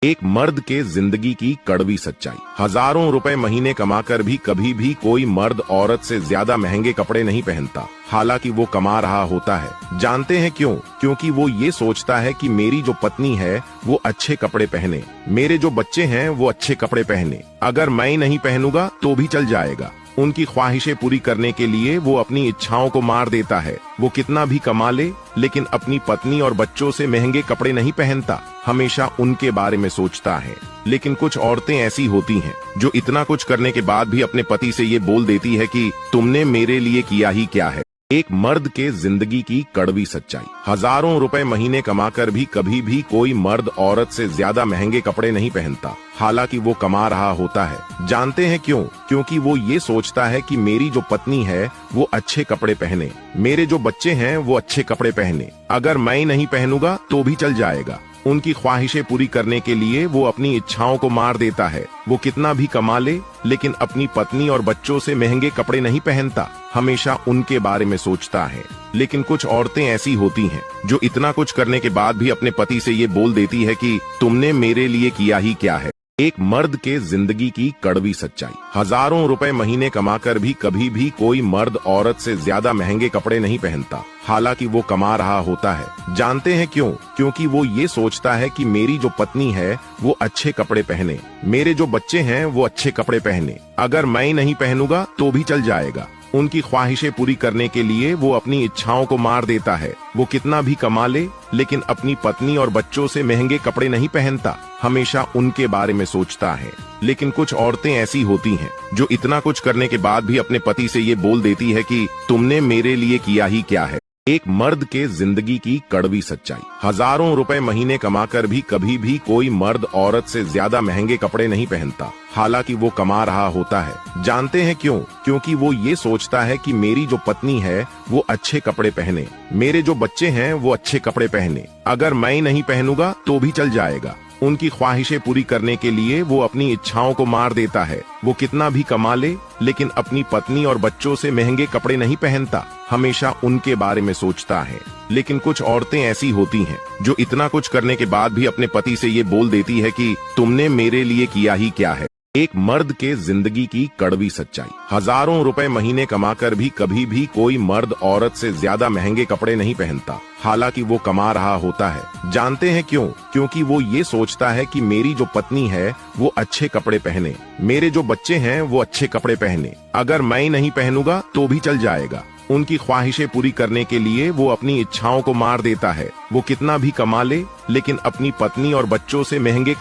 एक मर्द के जिंदगी की कड़वी सच्चाई। हजारों रुपए महीने कमाकर भी कभी भी कोई मर्द औरत से ज्यादा महंगे कपड़े नहीं पहनता, हालांकि वो कमा रहा होता है। जानते हैं क्यों? क्योंकि वो ये सोचता है कि मेरी जो पत्नी है वो अच्छे कपड़े पहने, मेरे जो बच्चे हैं वो अच्छे कपड़े पहने, अगर मैं नहीं पहनूंगा तो भी चल जाएगा। उनकी ख्वाहिशें पूरी करने के लिए वो अपनी इच्छाओं को मार देता है। वो कितना भी कमा ले, लेकिन अपनी पत्नी और बच्चों से महंगे कपड़े नहीं पहनता, हमेशा उनके बारे में सोचता है। लेकिन कुछ औरतें ऐसी होती हैं जो इतना कुछ करने के बाद भी अपने पति से ये बोल देती है कि तुमने मेरे लिए किया ही क्या है। एक मर्द के जिंदगी की कड़वी सच्चाई। हजारों रुपए महीने कमाकर भी कभी भी कोई मर्द औरत से ज्यादा महंगे कपड़े नहीं पहनता, हालांकि वो कमा रहा होता है। जानते हैं क्यों? क्योंकि वो ये सोचता है कि मेरी जो पत्नी है वो अच्छे कपड़े पहने, मेरे जो बच्चे हैं वो अच्छे कपड़े पहने, अगर मैं नहीं पहनूंगा तो भी चल जाएगा। उनकी ख्वाहिशें पूरी करने के लिए वो अपनी इच्छाओं को मार देता है। वो कितना भी कमा ले, लेकिन अपनी पत्नी और बच्चों से महंगे कपड़े नहीं पहनता, हमेशा उनके बारे में सोचता है। लेकिन कुछ औरतें ऐसी होती हैं जो इतना कुछ करने के बाद भी अपने पति से ये बोल देती है कि तुमने मेरे लिए किया ही क्या है। एक मर्द के जिंदगी की कड़वी सच्चाई। हजारों रुपए महीने कमाकर भी कभी भी कोई मर्द औरत से ज्यादा महंगे कपड़े नहीं पहनता, हालांकि वो कमा रहा होता है। जानते हैं क्यों? क्योंकि वो ये सोचता है कि मेरी जो पत्नी है वो अच्छे कपड़े पहने, मेरे जो बच्चे हैं वो अच्छे कपड़े पहने, अगर मैं नहीं पहनूंगा तो भी चल जाएगा। उनकी ख्वाहिशें पूरी करने के लिए वो अपनी इच्छाओं को मार देता है। वो कितना भी कमा ले, लेकिन अपनी पत्नी और बच्चों से महंगे कपड़े नहीं पहनता, हमेशा उनके बारे में सोचता है। लेकिन कुछ औरतें ऐसी होती हैं जो इतना कुछ करने के बाद भी अपने पति से ये बोल देती है कि तुमने मेरे लिए किया ही क्या है। एक मर्द के जिंदगी की कड़वी सच्चाई। हजारों रुपए महीने कमाकर भी कभी भी कोई मर्द औरत से ज्यादा महंगे कपड़े नहीं पहनता, हालांकि वो कमा रहा होता है। जानते हैं क्यों? क्योंकि वो ये सोचता है कि मेरी जो पत्नी है वो अच्छे कपड़े पहने, मेरे जो बच्चे हैं वो अच्छे कपड़े पहने, अगर मैं नहीं पहनूंगा तो भी चल जाएगा। उनकी ख्वाहिशें पूरी करने के लिए वो अपनी इच्छाओं को मार देता है। वो कितना भी कमा ले, लेकिन अपनी पत्नी और बच्चों से महंगे कपड़े नहीं पहनता, हमेशा उनके बारे में सोचता है। लेकिन कुछ औरतें ऐसी होती हैं जो इतना कुछ करने के बाद भी अपने पति से ये बोल देती है कि तुमने मेरे लिए किया ही क्या है। एक मर्द के जिंदगी की कड़वी सच्चाई। हजारों रुपए महीने कमाकर भी कभी भी कोई मर्द औरत से ज्यादा महंगे कपड़े नहीं पहनता, हालांकि वो कमा रहा होता है। जानते हैं क्यों? क्योंकि वो ये सोचता है कि मेरी जो पत्नी है वो अच्छे कपड़े पहने, मेरे जो बच्चे हैं वो अच्छे कपड़े पहने, अगर मैं नहीं पहनूंगा तो भी चल जाएगा। उनकी ख्वाहिशें पूरी करने के लिए वो अपनी इच्छाओं को मार देता है। वो कितना भी कमा ले, लेकिन अपनी पत्नी और बच्चों से महंगे